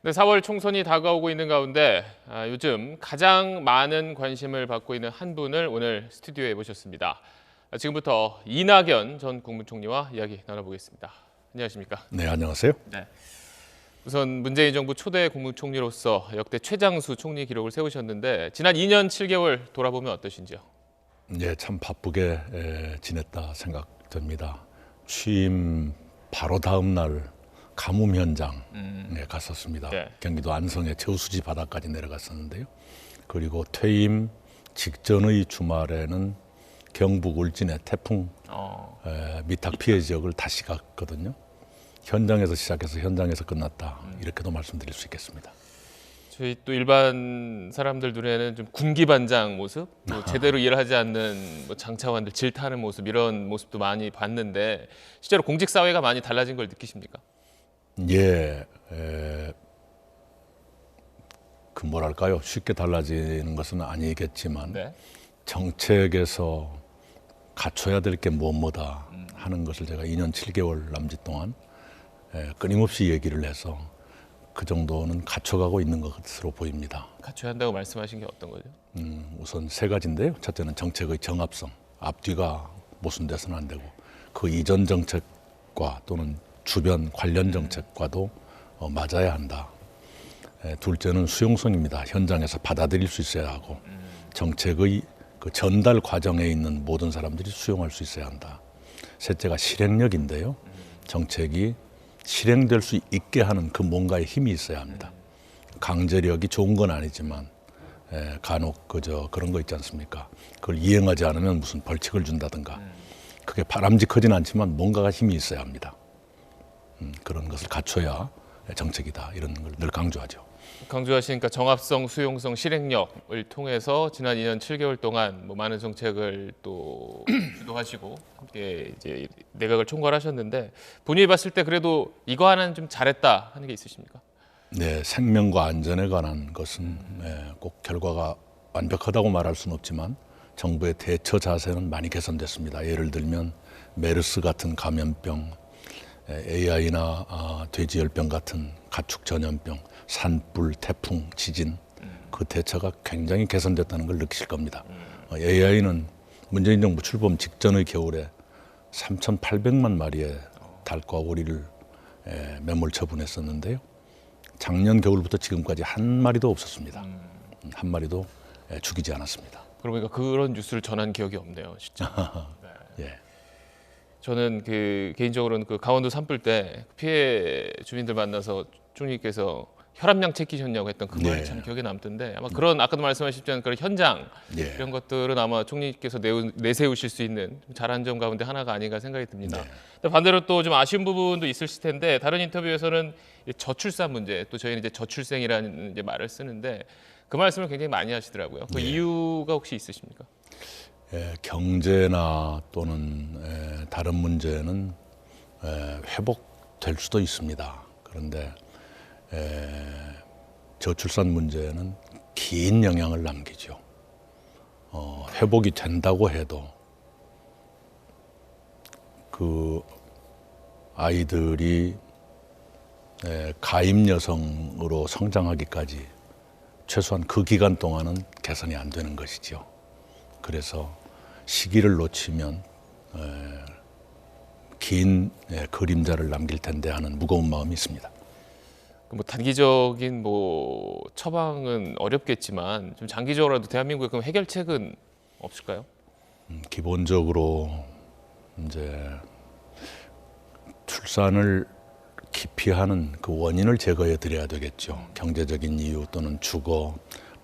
네, 4월 총선이 다가오고 있는 가운데 요즘 가장 많은 관심을 받고 있는 한 분을 오늘 스튜디오에 모셨습니다. 지금부터 이낙연 전 국무총리와 이야기 나눠보겠습니다. 안녕하십니까? 네, 안녕하세요. 네. 우선 문재인 정부 초대 국무총리로서 역대 최장수 총리 기록을 세우셨는데 지난 2년 7개월 돌아보면 어떠신지요? 네, 참 바쁘게 지냈다 생각됩니다. 취임 바로 다음 날 가뭄 현장에 갔었습니다. 네. 경기도 안성의 저수지 바다까지 내려갔었는데요. 그리고 퇴임 직전의 주말에는 경북 울진의 태풍 미탁 피해 지역을 다시 갔거든요. 현장에서 시작해서 현장에서 끝났다. 이렇게도 말씀드릴 수 있겠습니다. 저희 또 일반 사람들 눈에는 좀 군기반장 모습, 뭐 제대로 일하지 않는 뭐 장차관들 질타하는 모습 이런 모습도 많이 봤는데 실제로 공직 사회가 많이 달라진 걸 느끼십니까? 예, 그 뭐랄까요? 쉽게 달라지는 것은 아니겠지만 네. 정책에서 갖춰야 될 게 뭐뭐다 하는 것을 제가 2년 7개월 남짓 동안 끊임없이 얘기를 해서 그 정도는 갖춰가고 있는 것으로 보입니다. 갖춰야 한다고 말씀하신 게 어떤 거죠? 우선 세 가지인데요. 첫째는 정책의 정합성, 앞뒤가 모순돼서는 안 되고 그 이전 정책과 또는 주변 관련 정책과도 맞아야 한다. 둘째는 수용성입니다. 현장에서 받아들일 수 있어야 하고 정책의 그 전달 과정에 있는 모든 사람들이 수용할 수 있어야 한다. 셋째가 실행력인데요. 정책이 실행될 수 있게 하는 그 뭔가의 힘이 있어야 합니다. 강제력이 좋은 건 아니지만 간혹 그런 거 있지 않습니까? 그걸 이행하지 않으면 무슨 벌칙을 준다든가 그게 바람직하진 않지만 뭔가가 힘이 있어야 합니다. 그런 것을 갖춰야 정책이다 이런 걸 늘 강조하죠. 강조하시니까 정합성, 수용성, 실행력을 통해서 지난 2년 7개월 동안 뭐 많은 정책을 또 주도하시고 함께 이제 내각을 총괄하셨는데 본인이 봤을 때 그래도 이거 하나는 좀 잘했다 하는 게 있으십니까? 네, 생명과 안전에 관한 것은 꼭 결과가 완벽하다고 말할 수는 없지만 정부의 대처 자세는 많이 개선됐습니다. 예를 들면 메르스 같은 감염병, AI나 돼지열병 같은 가축 전염병, 산불, 태풍, 지진 그 대처가 굉장히 개선됐다는 걸 느끼실 겁니다. AI는 문재인 정부 출범 직전의 겨울에 3,800만 마리의 닭과 오리를 매몰 처분했었는데요. 작년 겨울부터 지금까지 한 마리도 없었습니다. 한 마리도 죽이지 않았습니다. 그러고 보니까 그런 뉴스를 전한 기억이 없네요, 진짜. 네. 예. 저는 개인적으로는 강원도 산불 때 피해 주민들 만나서 총리께서 혈압량 체키셨냐고 했던 그 말이 참 기억에 남던데 아마 그런 아까도 말씀하셨지만 그런 현장 이런 것들은 아마 총리께서 내세우실 수 있는 좀 잘한 점 가운데 하나가 아닌가 생각이 듭니다. 근데 반대로 또 좀 아쉬운 부분도 있으실 텐데 다른 인터뷰에서는 저출산 문제 또 저희는 이제 저출생이라는 이제 말을 쓰는데 그 말씀을 굉장히 많이 하시더라고요. 그 이유가 혹시 있으십니까? 경제나 또는 다른 문제는 회복될 수도 있습니다. 그런데 저출산 문제는 긴 영향을 남기죠. 회복이 된다고 해도 그 아이들이 가임 여성으로 성장하기까지 최소한 그 기간 동안은 개선이 안 되는 것이죠. 그래서 시기를 놓치면 긴 그림자를 남길 텐데 하는 무거운 마음이 있습니다. 뭐 단기적인 뭐 처방은 어렵겠지만 좀 장기적으로라도 대한민국에 그럼 해결책은 없을까요? 기본적으로 이제 출산을 기피하는 그 원인을 제거해 드려야 되겠죠. 경제적인 이유 또는 주거,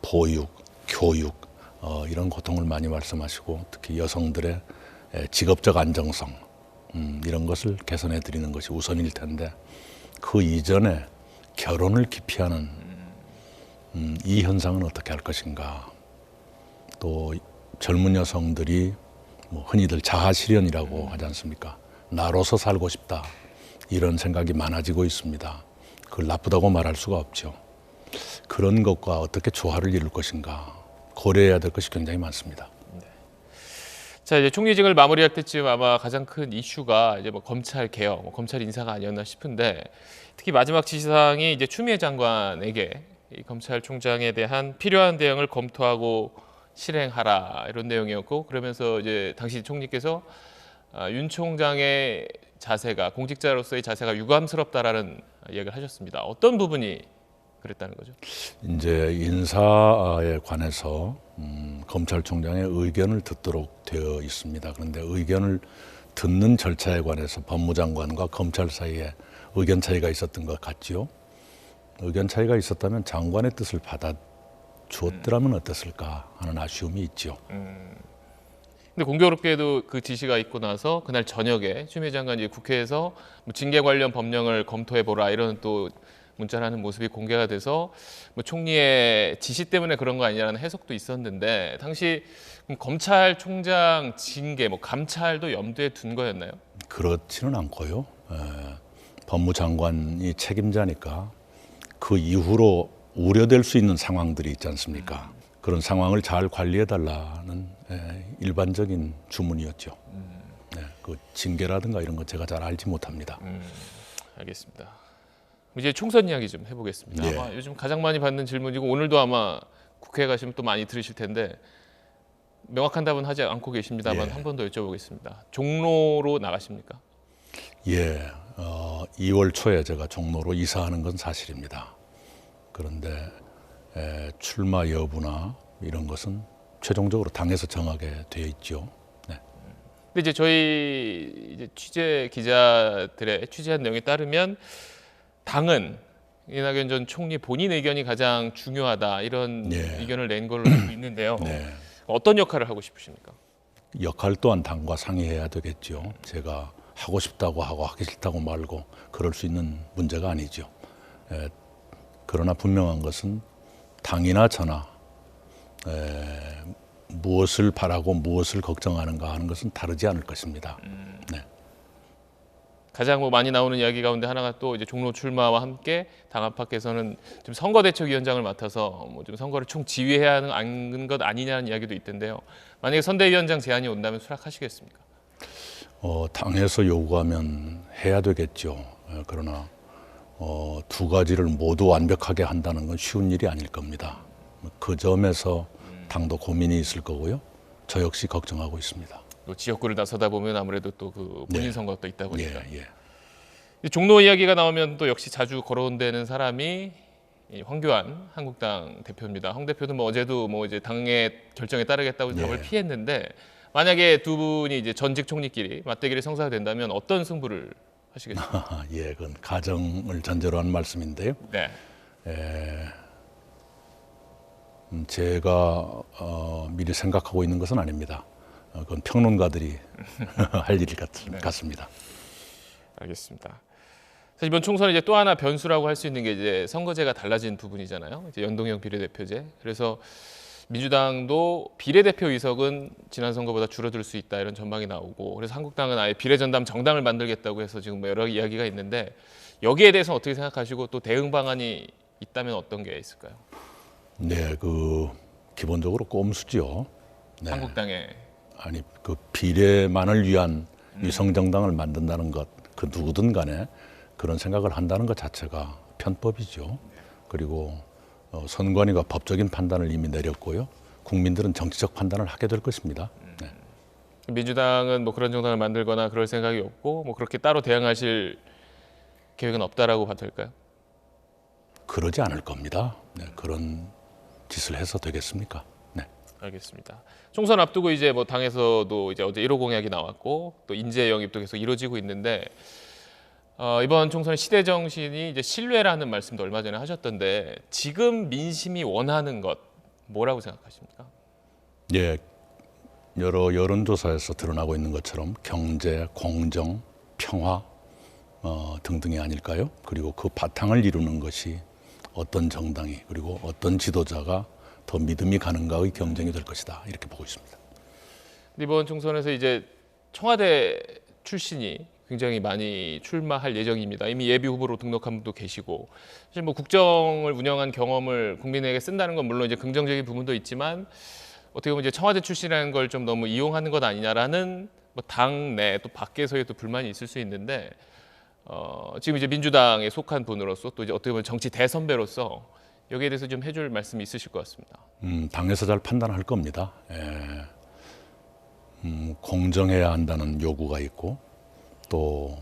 보육, 교육 이런 고통을 많이 말씀하시고 특히 여성들의 직업적 안정성 이런 것을 개선해 드리는 것이 우선일 텐데 그 이전에 결혼을 기피하는 이 현상은 어떻게 할 것인가. 또 젊은 여성들이 뭐 흔히들 자아실현이라고 하지 않습니까? 나로서 살고 싶다. 이런 생각이 많아지고 있습니다. 그걸 나쁘다고 말할 수가 없죠. 그런 것과 어떻게 조화를 이룰 것인가 고려해야 될 것이 굉장히 많습니다. 자, 이제 총리직을 마무리할 때쯤 아마 가장 큰 이슈가 이제 뭐 검찰 개혁, 뭐 검찰 인사가 아니었나 싶은데, 특히 마지막 지시사항이 이제 추미애 장관에게 이 검찰총장에 대한 필요한 대응을 검토하고 실행하라 이런 내용이었고, 그러면서 이제 당시 총리께서 윤 총장의 자세가, 공직자로서의 자세가 유감스럽다라는 이야기를 하셨습니다. 어떤 부분이 그랬다는 거죠? 이제 인사에 관해서 검찰총장의 의견을 듣도록 되어 있습니다. 그런데 의견을 듣는 절차에 관해서 법무장관과 검찰 사이에 의견 차이가 있었던 것 같지요. 의견 차이가 있었다면 장관의 뜻을 받아 주었더라면 어땠을까 하는 아쉬움이 있죠. 근데 공교롭게도 그 지시가 있고 나서 그날 저녁에 추미애 장관이 국회에서 뭐 징계 관련 법령을 검토해 보라 이런 또 문자를 하는 모습이 공개가 돼서 뭐 총리의 지시 때문에 그런 거 아니냐는 해석도 있었는데, 당시 검찰총장 징계, 뭐 감찰도 염두에 둔 거였나요? 그렇지는 않고요. 법무장관이 책임자니까 그 이후로 우려될 수 있는 상황들이 있지 않습니까? 그런 상황을 잘 관리해달라는 일반적인 주문이었죠. 네, 그 징계라든가 이런 거 제가 잘 알지 못합니다. 알겠습니다. 이제 총선 이야기 좀 해보겠습니다. 예. 아마 요즘 가장 많이 받는 질문이고, 오늘도 아마 국회에 가시면 또 많이 들으실 텐데 명확한 답은 하지 않고 계십니다만 예. 한 번 더 여쭤보겠습니다. 종로로 나가십니까? 예, 2월 초에 제가 종로로 이사하는 건 사실입니다. 그런데 출마 여부나 이런 것은 최종적으로 당에서 정하게 되어 있죠. 네. 근데 이제 저희 이제 취재 기자들의 취재한 내용에 따르면 당은 이낙연 전 총리 본인 의견이 가장 중요하다 이런 예. 의견을 낸 걸로 알고 있는데요. 네. 어떤 역할을 하고 싶으십니까? 역할 또한 당과 상의해야 되겠죠. 제가 하고 싶다고 하고 하기 싫다고 말고 그럴 수 있는 문제가 아니죠. 그러나 분명한 것은 당이나 저나 무엇을 바라고 무엇을 걱정하는가 하는 것은 다르지 않을 것입니다. 네. 가장 뭐 많이 나오는 이야기 가운데 하나가 또 이제 종로 출마와 함께 당 안팎에서는 좀 선거대책위원장을 맡아서 뭐 좀 선거를 총 지휘해야 하는 것 아니냐는 이야기도 있던데요. 만약에 선대위원장 제안이 온다면 수락하시겠습니까? 당에서 요구하면 해야 되겠죠. 그러나 두 가지를 모두 완벽하게 한다는 건 쉬운 일이 아닐 겁니다. 그 점에서 당도 고민이 있을 거고요. 저 역시 걱정하고 있습니다. 또 지역구를 나서다 보면 아무래도 또 그 본인 네. 선거가 있다 보니까. 예. 이 종로 이야기가 나오면 또 역시 자주 거론되는 사람이 이 황교안 한국당 대표입니다. 황 대표도 뭐 어제도 뭐 이제 당의 결정에 따르겠다고 답을 피했는데, 만약에 두 분이 이제 전직 총리끼리 맞대결이 성사가 된다면 어떤 승부를 하시겠습니까? 예, 그건 가정을 전제로 한 말씀인데요. 네. 제가 미리 생각하고 있는 것은 아닙니다. 그건 평론가들이 할 일 같습니다. 알겠습니다. 사실 이번 총선은 이제 또 하나 변수라고 할 수 있는 게 이제 선거제가 달라진 부분이잖아요. 이제 연동형 비례대표제. 그래서 민주당도 비례대표 의석은 지난 선거보다 줄어들 수 있다 이런 전망이 나오고, 그래서 한국당은 아예 비례전담 정당을 만들겠다고 해서 지금 뭐 여러 이야기가 있는데, 여기에 대해서 어떻게 생각하시고 또 대응 방안이 있다면 어떤 게 있을까요? 네, 그 기본적으로 꼼수죠. 네. 한국당에. 아니 그 비례만을 위한 위성 정당을 만든다는 것, 그 누구든 간에 그런 생각을 한다는 것 자체가 편법이죠. 그리고 선관위가 법적인 판단을 이미 내렸고요. 국민들은 정치적 판단을 하게 될 것입니다. 네. 민주당은 뭐 그런 정당을 만들거나 그럴 생각이 없고, 뭐 그렇게 따로 대응하실 계획은 없다라고 봐도 될까요? 그러지 않을 겁니다. 네, 그런 짓을 해서 되겠습니까? 네. 알겠습니다. 총선 앞두고 이제 뭐 당에서도 이제 어제 1호 공약이 나왔고, 또 인재 영입도 계속 이루어지고 있는데, 이번 총선의 시대 정신이 이제 신뢰라는 말씀도 얼마 전에 하셨던데, 지금 민심이 원하는 것 뭐라고 생각하십니까? 예, 여러 여론조사에서 드러나고 있는 것처럼 경제, 공정, 평화 등등이 아닐까요? 그리고 그 바탕을 이루는 것이 어떤 정당이, 그리고 어떤 지도자가 더 믿음이 가는가의 경쟁이 될 것이다, 이렇게 보고 있습니다. 이번 총선에서 이제 청와대 출신이 굉장히 많이 출마할 예정입니다. 이미 예비 후보로 등록한 분도 계시고, 사실 뭐 국정을 운영한 경험을 국민에게 쓴다는 건 물론 이제 긍정적인 부분도 있지만, 어떻게 보면 이제 청와대 출신이라는 걸 좀 너무 이용하는 것 아니냐라는 뭐 당내 또 밖에서의 또 불만이 있을 수 있는데 지금 이제 민주당에 속한 분으로서 또 이제 어떻게 보면 정치 대선배로서 여기에 대해서 좀 해줄 말씀이 있으실 것 같습니다. 당에서 잘 판단할 겁니다. 공정해야 한다는 요구가 있고 또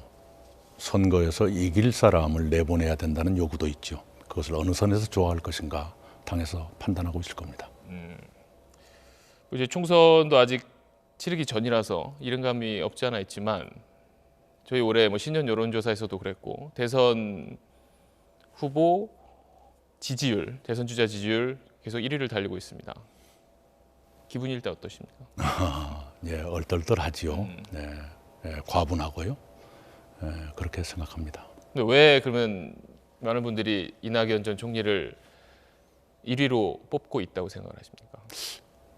선거에서 이길 사람을 내보내야 된다는 요구도 있죠. 그것을 어느 선에서 좋아할 것인가 당에서 판단하고 있을 겁니다. 이제 총선도 아직 치르기 전이라서 이른감이 없지 않아 있지만 저희 올해 뭐 신년 여론조사에서도 그랬고 대선 후보 지지율, 대선 주자 지지율 계속 1위를 달리고 있습니다. 기분이 일단 어떠십니까? 예, 얼떨떨하지요. 네, 과분하고요. 그렇게 생각합니다. 근데 왜 그러면 많은 분들이 이낙연 전 총리를 1위로 뽑고 있다고 생각을 하십니까?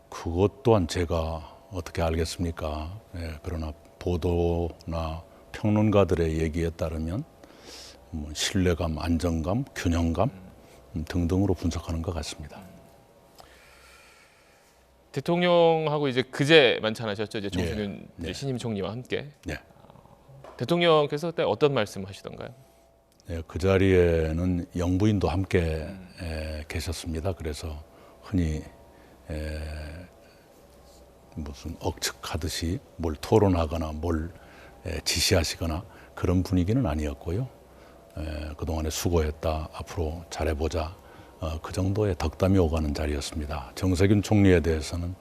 그것 또한 제가 어떻게 알겠습니까? 그러나 보도나 평론가들의 얘기에 따르면 뭐 신뢰감, 안정감, 균형감 등등으로 분석하는 것 같습니다. 대통령하고 이제 그제 만찬하셨죠, 이제 정세균 네. 신임 총리와 함께. 네. 대통령께서 그때 어떤 말씀하시던가요? 네, 그 자리에는 영부인도 함께 계셨습니다. 그래서 흔히 무슨 억측하듯이 뭘 토론하거나 뭘 지시하시거나 그런 분위기는 아니었고요. 그동안에 수고했다, 앞으로 잘해보자, 그 정도의 덕담이 오가는 자리였습니다. 정세균 총리에 대해서는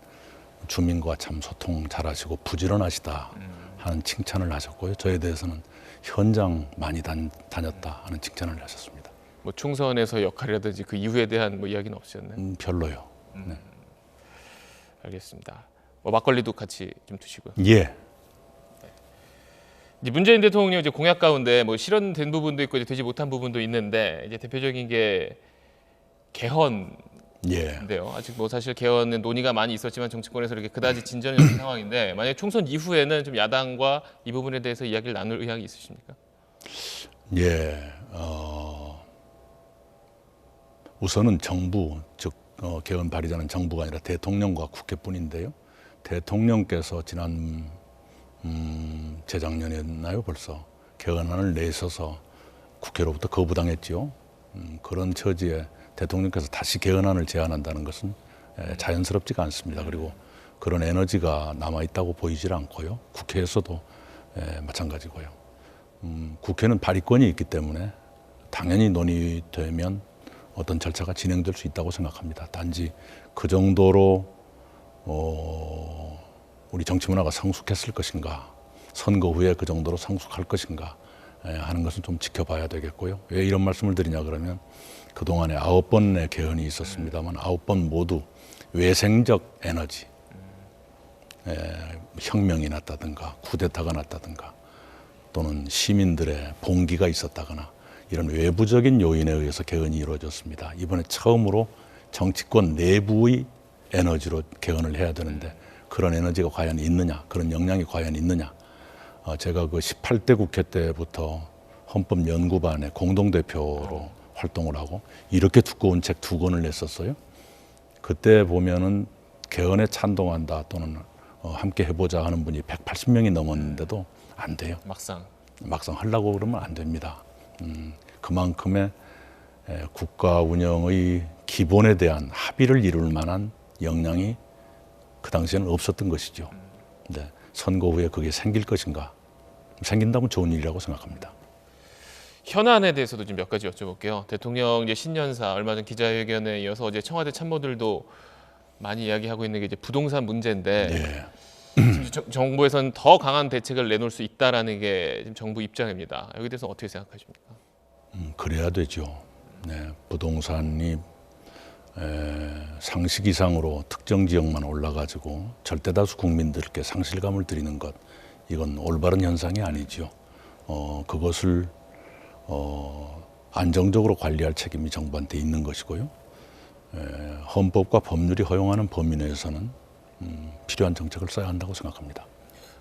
주민과 참 소통 잘하시고 부지런하시다 하는 칭찬을 하셨고요. 저에 대해서는 현장 많이 다녔다 하는 칭찬을 하셨습니다. 뭐 총선에서 역할이라든지 그 이후에 대한 뭐 이야기는 없으셨나요? 별로요. 네. 알겠습니다. 뭐 막걸리도 같이 좀 드시고요. 예. 이제 문재인 대통령 이제 공약 가운데 뭐 실현된 부분도 있고 이제 되지 못한 부분도 있는데 이제 대표적인 게 개헌인데요. 예. 아직 뭐 사실 개헌은 논의가 많이 있었지만 정치권에서 이렇게 그다지 진전이 없는 상황인데 만약 총선 이후에는 좀 야당과 이 부분에 대해서 이야기를 나눌 의향이 있으십니까? 예. 우선은 정부, 즉 개헌 발의자는 정부가 아니라 대통령과 국회뿐인데요. 대통령께서 지난 재작년이었나요 벌써 개헌안을 내셔서 국회로부터 거부당했지요. 그런 처지에 대통령께서 다시 개헌안을 제안한다는 것은 자연스럽지가 않습니다. 그리고 그런 에너지가 남아있다고 보이질 않고요. 국회에서도 마찬가지고요. 국회는 발의권이 있기 때문에 당연히 논의되면 어떤 절차가 진행될 수 있다고 생각합니다. 단지 그 정도로 우리 정치 문화가 성숙했을 것인가, 선거 후에 그 정도로 성숙할 것인가 하는 것은 좀 지켜봐야 되겠고요. 왜 이런 말씀을 드리냐 그러면 그동안에 9번의 개헌이 있었습니다만 9번 모두 외생적 에너지, 혁명이 났다든가 쿠데타가 났다든가 또는 시민들의 봉기가 있었다거나 이런 외부적인 요인에 의해서 개헌이 이루어졌습니다. 이번에 처음으로 정치권 내부의 에너지로 개헌을 해야 되는데 그런 에너지가 과연 있느냐, 그런 역량이 과연 있느냐. 제가 그 18대 국회 때부터 헌법연구반의 공동대표로 활동을 하고 이렇게 두꺼운 책 2권을 냈었어요. 그때 보면은 개헌에 찬동한다 또는 함께 해보자 하는 분이 180명이 넘었는데도 안 돼요. 막상 하려고 그러면 안 됩니다. 그만큼의 국가 운영의 기본에 대한 합의를 이룰 만한 역량이 그 당시에는 없었던 것이죠. 네, 선거 후에 그게 생길 것인가? 생긴다면 좋은 일이라고 생각합니다. 현안에 대해서도 좀 몇 가지 여쭤볼게요. 대통령 이제 신년사 얼마 전 기자회견에 이어서 어제 청와대 참모들도 많이 이야기하고 있는 게 이제 부동산 문제인데 네. 지금 정부에서는 더 강한 대책을 내놓을 수 있다라는 게 지금 정부 입장입니다. 여기 대해서 어떻게 생각하십니까? 그래야 되죠. 네, 부동산이 상식 이상으로 특정 지역만 올라가지고 절대다수 국민들께 상실감을 드리는 것, 이건 올바른 현상이 아니죠. 그것을 안정적으로 관리할 책임이 정부한테 있는 것이고요. 헌법과 법률이 허용하는 범위 내에서는 필요한 정책을 써야 한다고 생각합니다.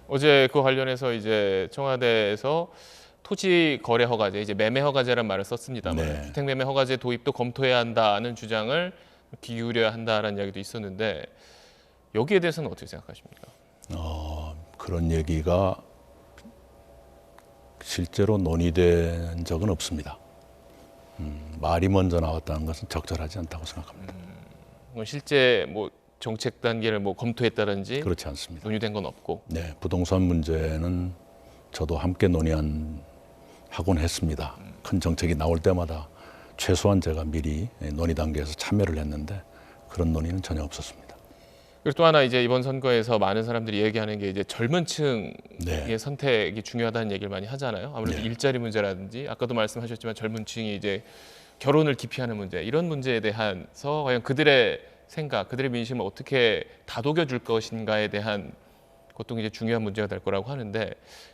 어제 그 관련해서 이제 청와대에서 토지 거래 허가제, 이제 매매 허가제라는 말을 썼습니다만 네. 주택 매매 허가제 도입도 검토해야 한다는 주장을 기울여야 한다라는 이야기도 있었는데 여기에 대해서는 어떻게 생각하십니까? 그런 얘기가 실제로 논의된 적은 없습니다. 말이 먼저 나왔다는 것은 적절하지 않다고 생각합니다. 실제 뭐 정책 단계를 뭐 검토했다든지 그렇지 않습니다. 논의된 건 없고. 네, 부동산 문제는 저도 함께 하곤 했습니다. 큰 정책이 나올 때마다 최소한 제가 미리 논의 단계에서 참여를 했는데 그런 논의는 전혀 없었습니다. 그리고 또 하나 이제 이번 선거에서 많은 사람들이 얘기하는 게 이제 젊은 층의 네. 선택이 중요하다는 얘기를 많이 하잖아요. 아무래도 네. 일자리 문제라든지 아까도 말씀하셨지만 젊은 층이 이제 결혼을 기피하는 문제 이런 문제에 대해서 과연 그들의 생각, 그들의 민심을 어떻게 다독여 줄 것인가에 대한 것도 이제 중요한 문제가 될 거라고 하는데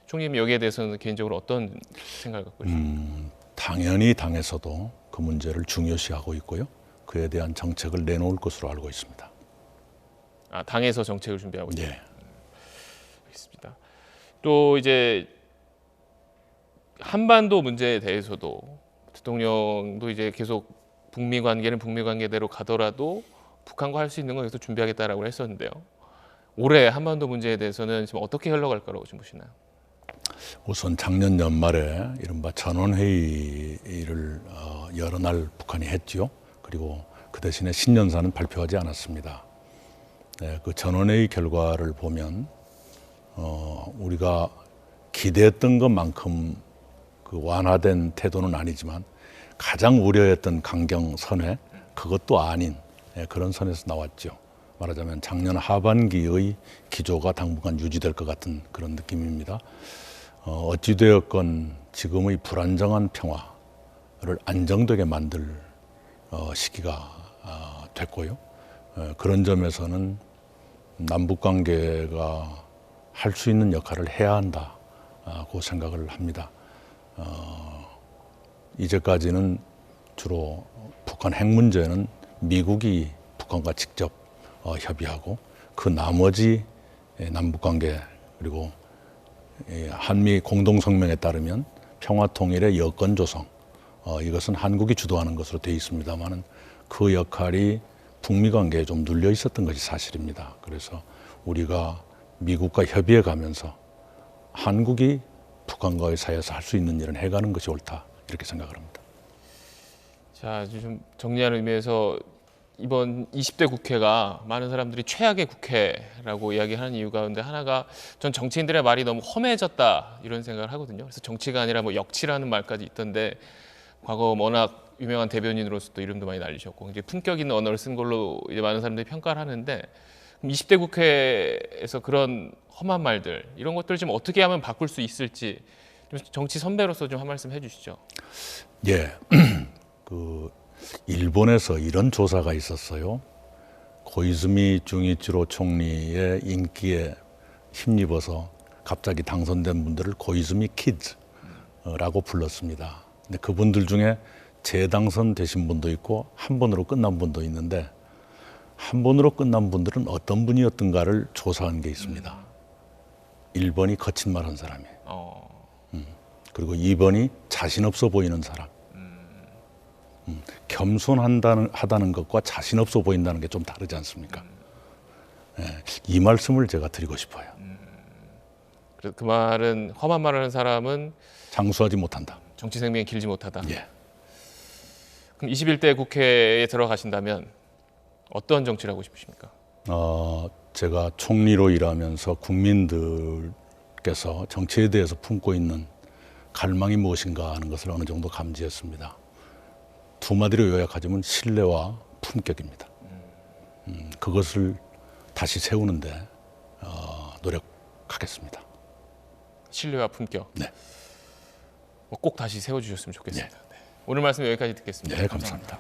총리님 여기에 대해서는 개인적으로 어떤 생각을 갖고 계십니까? 당연히 당에서도 그 문제를 중요시하고 있고요. 그에 대한 정책을 내놓을 것으로 알고 있습니다. 아, 당에서 정책을 준비하고 있다. 네. 알겠습니다. 또 이제 한반도 문제에 대해서도 대통령도 이제 계속 북미 관계는 북미 관계대로 가더라도 북한과 할 수 있는 건 계속 준비하겠다라고 했었는데요. 올해 한반도 문제에 대해서는 지금 어떻게 흘러갈 거라고 좀 보시나요? 우선 작년 연말에 이른바 전원회의를 여러 날 북한이 했죠. 그리고 그 대신에 신년사는 발표하지 않았습니다. 네, 그 전원회의 결과를 보면 우리가 기대했던 것만큼 그 완화된 태도는 아니지만 가장 우려했던 강경 선회 그것도 아닌 그런 선에서 나왔죠. 말하자면 작년 하반기의 기조가 당분간 유지될 것 같은 그런 느낌입니다. 어찌되었건 지금의 불안정한 평화를 안정되게 만들 시기가 됐고요. 그런 점에서는 남북 관계가 할 수 있는 역할을 해야 한다고 생각을 합니다. 이제까지는 주로 북한 핵 문제는 미국이 북한과 직접 협의하고 그 나머지 남북 관계 그리고 한미 공동성명에 따르면 평화통일의 여건 조성 이것은 한국이 주도하는 것으로 되어 있습니다만은 그 역할이 북미 관계에 좀 눌려 있었던 것이 사실입니다. 그래서 우리가 미국과 협의해 가면서 한국이 북한과의 사이에서 할 수 있는 일은 해가는 것이 옳다 이렇게 생각을 합니다. 자, 좀 정리하는 의미에서 이번 20대 국회가 많은 사람들이 최악의 국회라고 이야기하는 이유 가운데 하나가 전 정치인들의 말이 너무 험해졌다 이런 생각을 하거든요. 그래서 정치가 아니라 뭐 역치라는 말까지 있던데 과거 워낙 유명한 대변인으로서도 이름도 많이 날리셨고 이제 품격 있는 언어를 쓴 걸로 이제 많은 사람들이 평가를 하는데 20대 국회에서 그런 험한 말들 이런 것들 좀 어떻게 하면 바꿀 수 있을지 좀 정치 선배로서 좀 한 말씀 해주시죠. 예, 그 일본에서 이런 조사가 있었어요. 고이즈미 중이치로 총리의 인기에 힘입어서 갑자기 당선된 분들을 고이즈미 키즈라고 불렀습니다. 근데 그분들 중에 재당선 되신 분도 있고 한 번으로 끝난 분도 있는데 한 번으로 끝난 분들은 어떤 분이었던가를 조사한 게 있습니다. 1번이 거친 말 한 사람이에요. 그리고 2번이 자신 없어 보이는 사람. 겸손하다는 것과 자신 없어 보인다는 게 좀 다르지 않습니까? 네, 이 말씀을 제가 드리고 싶어요. 그래서 그 말은 험한 말을 하는 사람은 장수하지 못한다. 정치 생명이 길지 못하다. 예. 그럼 21대 국회에 들어가신다면 어떤 정치를 하고 싶으십니까? 제가 총리로 일하면서 국민들께서 정치에 대해서 품고 있는 갈망이 무엇인가 하는 것을 어느 정도 감지했습니다. 두 마디로 요약하자면 신뢰와 품격입니다. 그것을 다시 세우는데 노력하겠습니다. 신뢰와 품격. 네. 꼭 다시 세워주셨으면 좋겠습니다. 네. 오늘 말씀 여기까지 듣겠습니다. 네, 감사합니다.